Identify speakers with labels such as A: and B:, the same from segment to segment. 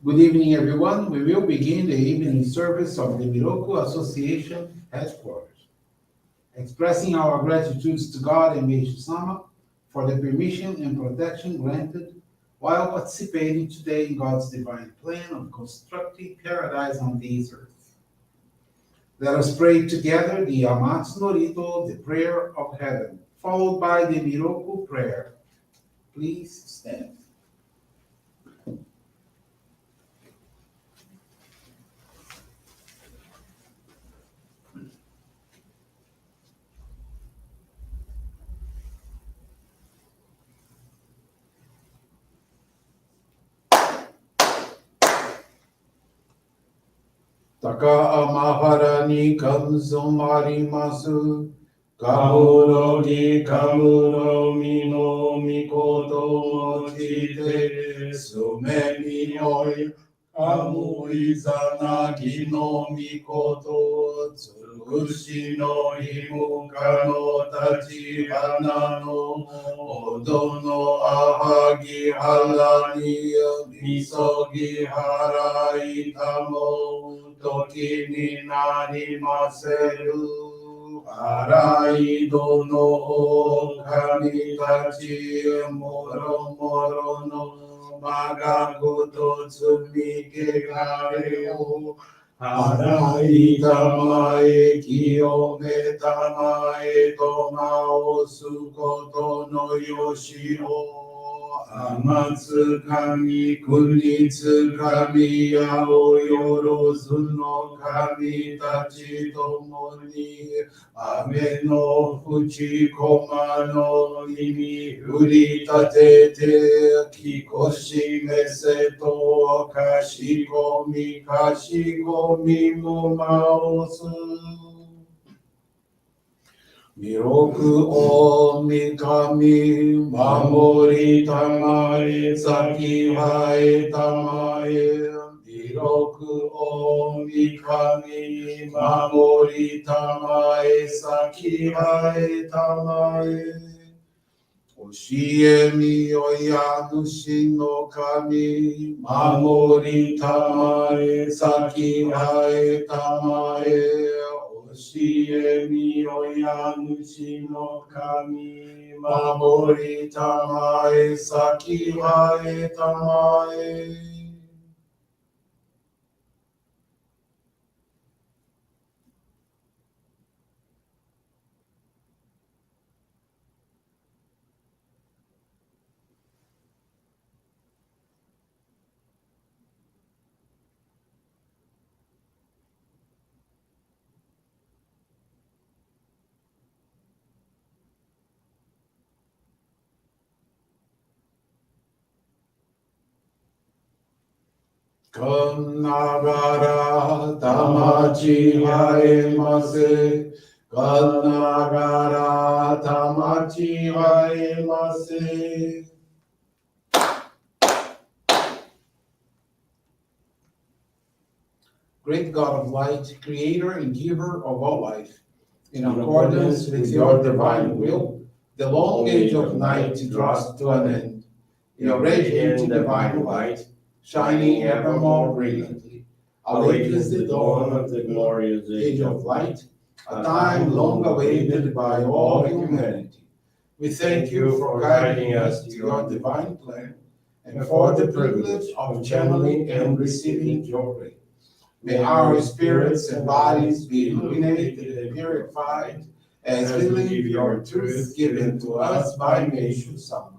A: Good evening, everyone. We will begin the evening service of the Miroku Association headquarters, expressing our gratitude to God and Meishu-sama for the permission and protection granted while participating today in God's divine plan of constructing paradise on this earth. Let us pray together the Amatsu-Norito, the prayer of heaven, followed by the Miroku Prayer. Please stand. Taka amahara ni kanzumarimasu.
B: Kamuro gi kamuro mino mikoto mochite sume mi oi kamu izanagi no mikoto tsukushi no himuka no tachi hana no odo no ahagi harani misogi harai tamo toki ni narimaseru Araido no kami tachi moro moro no magagoto tsumike gareo Arai tamae kiyome tamae tomao sukoto no yoshio Amatsu kami kunitsu kami yao yorozu no kami tachi tomoni Ame no fuchi koma no imi uritatete kikoshi meseto kashikomi mumaosu Miroku o mikami mamori tamae saki hae tamae Miroku o mikami mamori tamae saki hae tamae Oshie mi oyanushi no kami mamori tamae saki hae tamae Oshie mi oyanushi no kami mamori tamae saki hae tamae Kannagara tamachi haemase. Kannagara tamachi haemase. Great God of light, creator and giver of all life, in accordance with your divine will, the long age of night draws to an end. Your radiant divine light, shining ever more brilliantly, awakens the dawn of the glorious age of light, a time long awaited by all humanity. We thank you for guiding us to your divine plan and for the privilege of channeling and receiving Johrei. May our spirits and bodies be illuminated and purified as we live your truth given to us by Meishu-sama.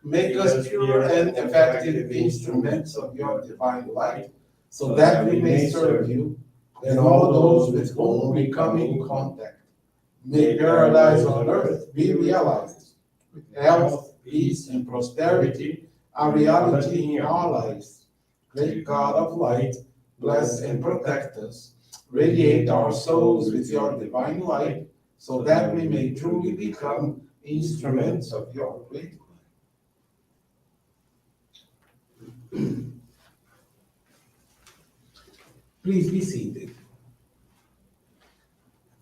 B: Make us pure and effective instruments of your divine light, so that we may serve you and all those with whom we come in contact. May paradise on earth be realized, with health, peace, and prosperity a reality in our lives. Great God of light, bless and protect us. Radiate our souls with your divine light, so that we may truly become instruments of your great plan. Please be seated.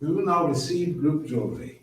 B: We will now receive group Johrei.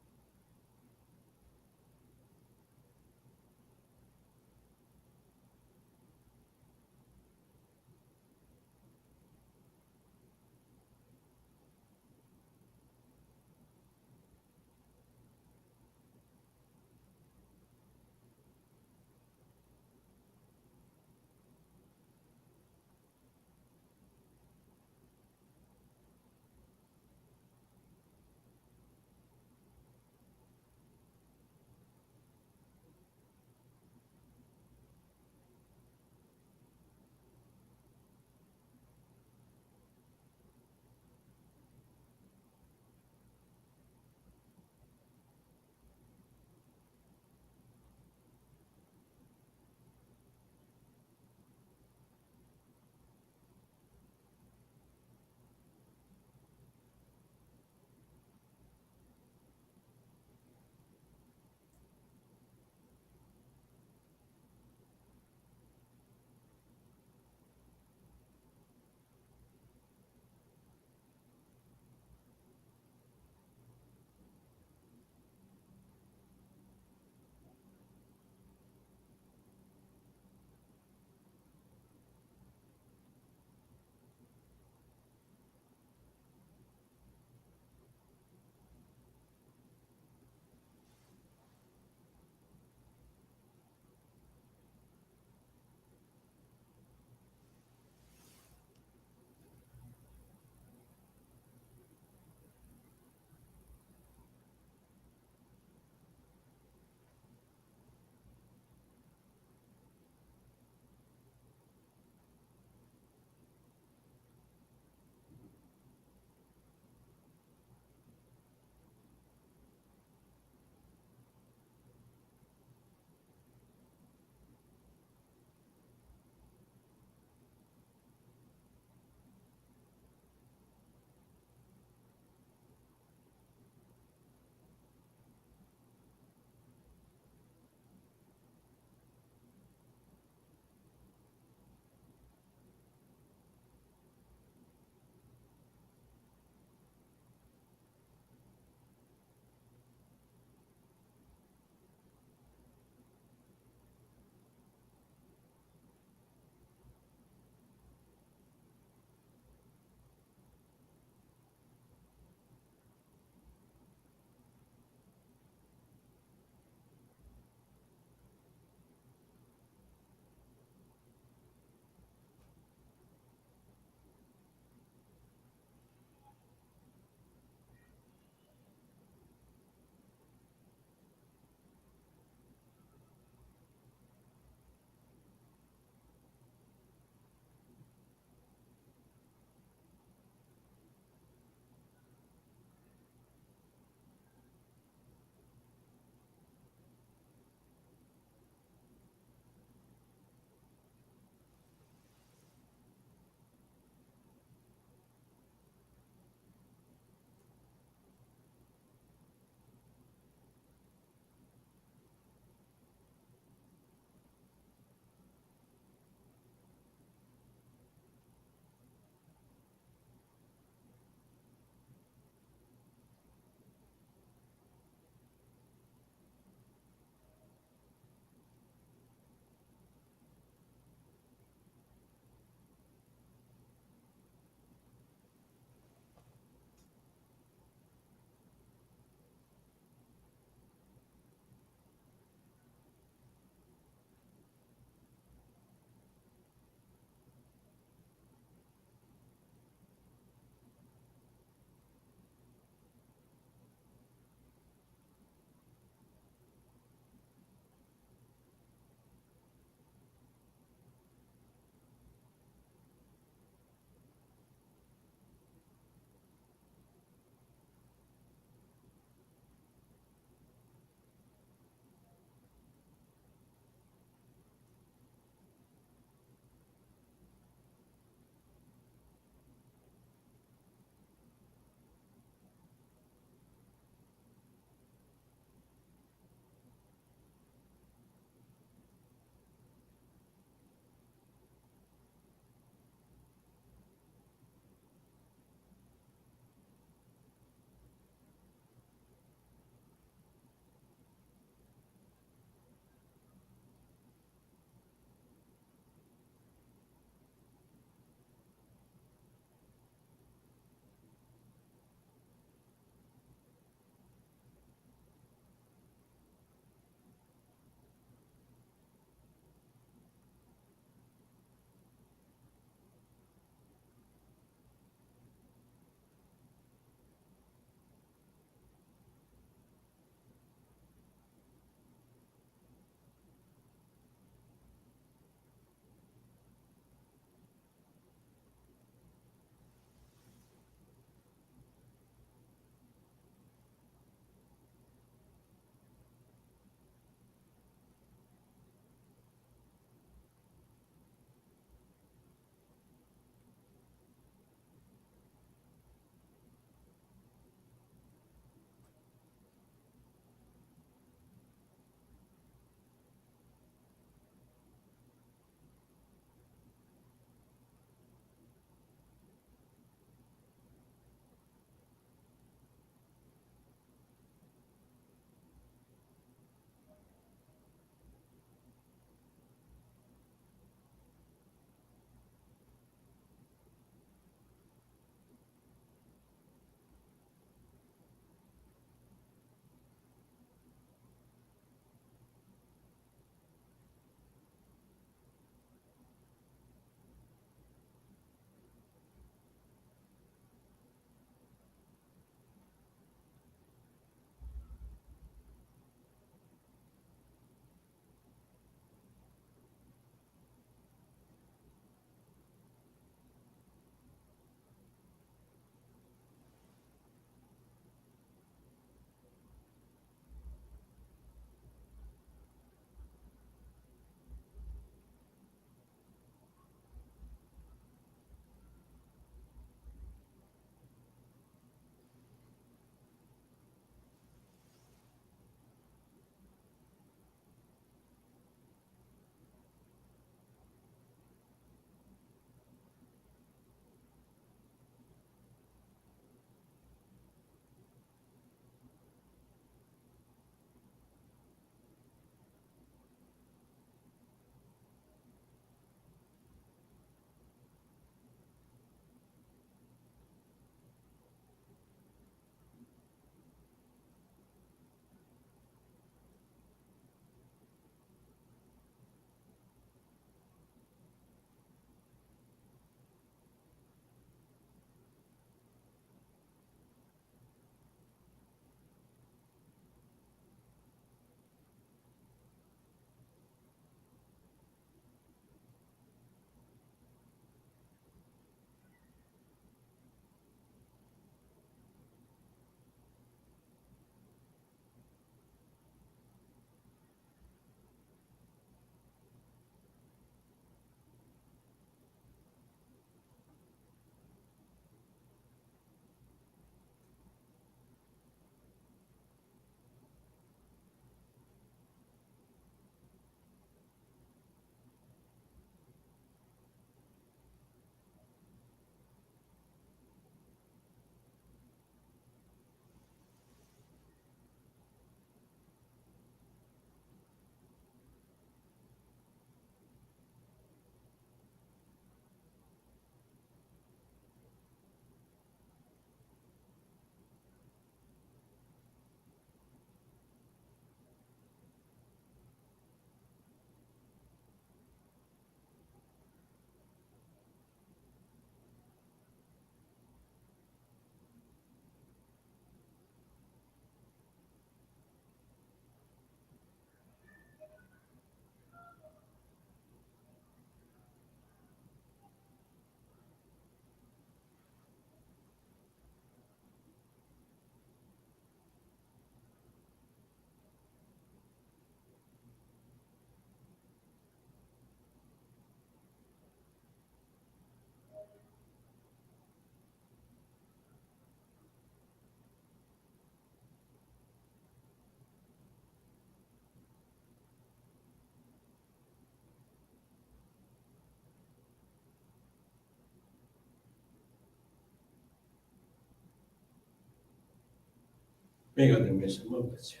C: May God and Meishu-sama bless you.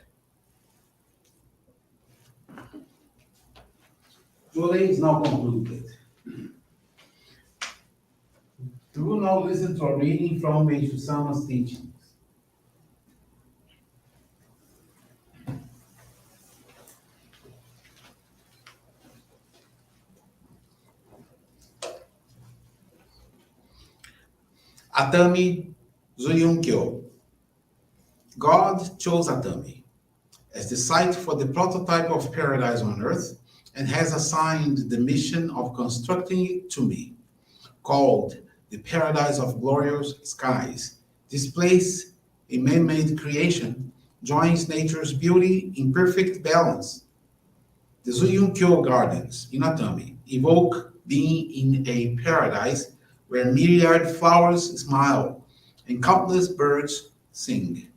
A: Johrei is now concluded. We will now listen to a reading from Meishu-sama's teachings. Atami Zuyunkyo. God chose Atami as the site for the prototype of paradise on earth and has assigned the mission of constructing it to me, called the Paradise of Glorious Skies. This place, a man-made creation, joins nature's beauty in perfect balance. The Zuyunkyo Gardens in Atami evoke being in a paradise where myriad flowers smile and countless birds sing.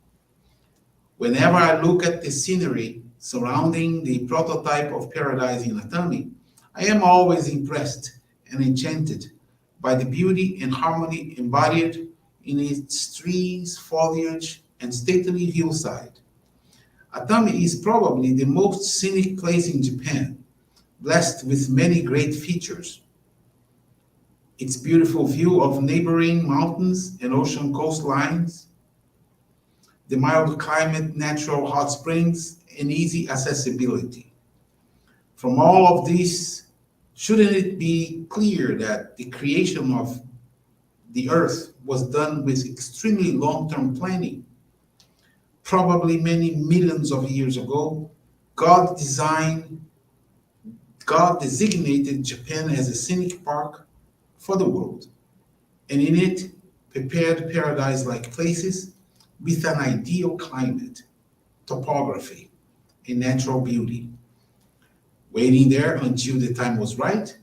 A: Whenever I look at the scenery surrounding the prototype of paradise in Atami, I am always impressed and enchanted by the beauty and harmony embodied in its trees, foliage, and stately hillside. Atami is probably the most scenic place in Japan, blessed with many great features. Its beautiful view of neighboring mountains and ocean coastlines, the mild climate, natural hot springs, and easy accessibility. From all of this, shouldn't it be clear that the creation of the earth was done with extremely long-term planning? Probably many millions of years ago, God designed, God designated Japan as a scenic park for the world, and in it prepared paradise-like places with an ideal climate, topography, and natural beauty. Waiting there until the time was right,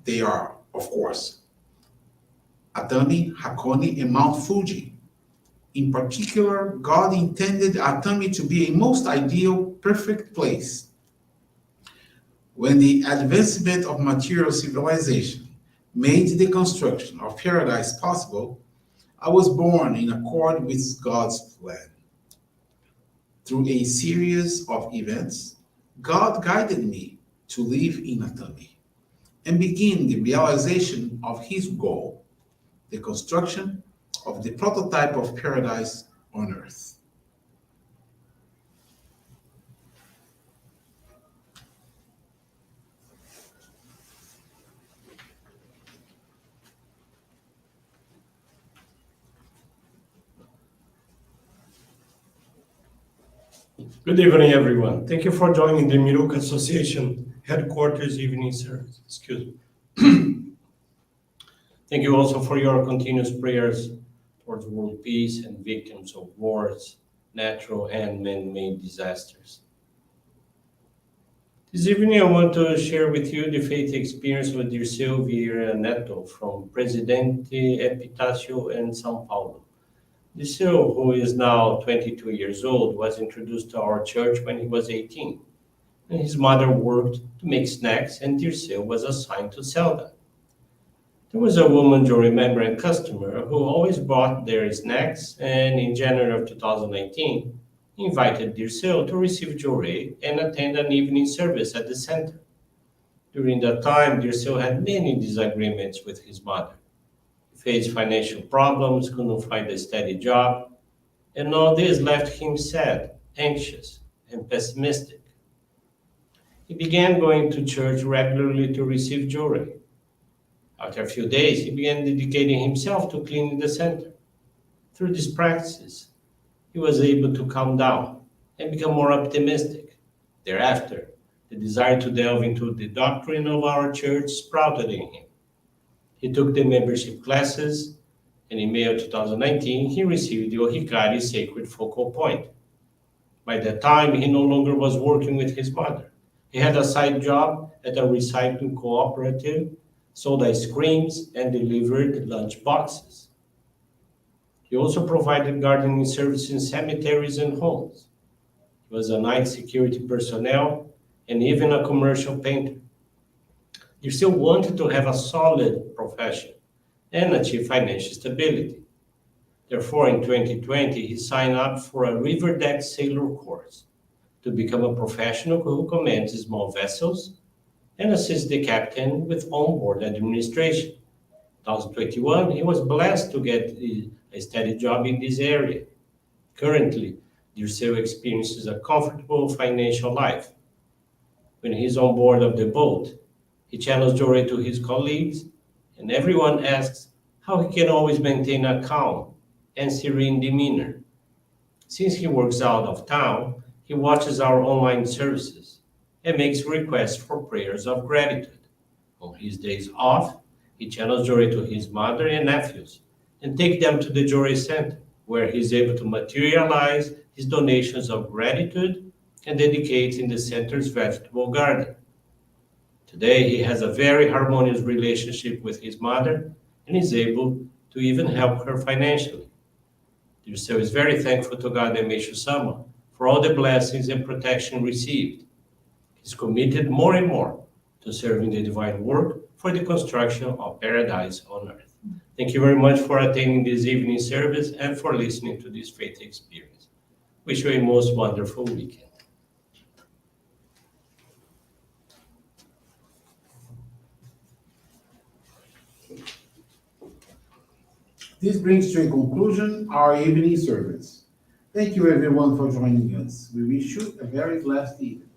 A: they are, of course, Atami, Hakone, and Mount Fuji. In particular, God intended Atami to be a most ideal, perfect place. When the advancement of material civilization made the construction of paradise possible, I was born in accord with God's plan. Through a series of events, God guided me to live in Atami and begin the realization of his goal, the construction of the prototype of paradise on earth.
C: Good evening, everyone. Thank you for joining the Miroku Association headquarters evening service. Excuse me. Thank you also for your continuous prayers towards world peace and victims of wars, natural and man-made disasters. This evening, I want to share with you the faith experience with Dirceu Vieira Neto from Presidente Epitácio in São Paulo. Dirceu, who is now 22 years old, was introduced to our church when he was 18. And his mother worked to make snacks, and Dirceu was assigned to sell them. There was a woman, Johrei member and customer, who always bought their snacks, and in January of 2019, he invited Dirceu to receive Johrei and attend an evening service at the center. During that time, Dirceu had many disagreements with his mother. He faced financial problems, couldn't find a steady job, and all this left him sad, anxious, and pessimistic. He began going to church regularly to receive Johrei. After a few days, he began dedicating himself to cleaning the center. Through these practices, he was able to calm down and become more optimistic. Thereafter, the desire to delve into the doctrine of our church sprouted in him. He took the membership classes, and in May of 2019, he received the Ohikari Sacred Focal Point. By that time, he no longer was working with his mother. He had a side job at a recycling cooperative, sold ice creams, and delivered lunch boxes. He also provided gardening services in cemeteries and homes. He was a night security personnel and even a commercial painter. He still wanted to have a solid profession and achieve financial stability. Therefore, in 2020, he signed up for a river deck sailor course to become a professional who commands small vessels and assists the captain with onboard administration. 2021, he was blessed to get a steady job in this area. Currently, Dirceu experiences a comfortable financial life. When he's on board of the boat, he channels joy to his colleagues, and everyone asks how he can always maintain a calm and serene demeanor. Since he works out of town, he watches our online services and makes requests for prayers of gratitude. On his days off, he channels joy to his mother and nephews and take them to the Johrei Center, where he is able to materialize his donations of gratitude and dedicates in the center's vegetable garden. Today, he has a very harmonious relationship with his mother and is able to even help her financially. Dirceu is very thankful to God and Meishu-sama for all the blessings and protection received. He's committed more and more to serving the divine work for the construction of paradise on earth. Thank you very much for attending this evening service and for listening to this faith experience. Wish you a most wonderful weekend.
A: This brings to a conclusion our evening service. Thank you everyone for joining us. We wish you a very blessed evening.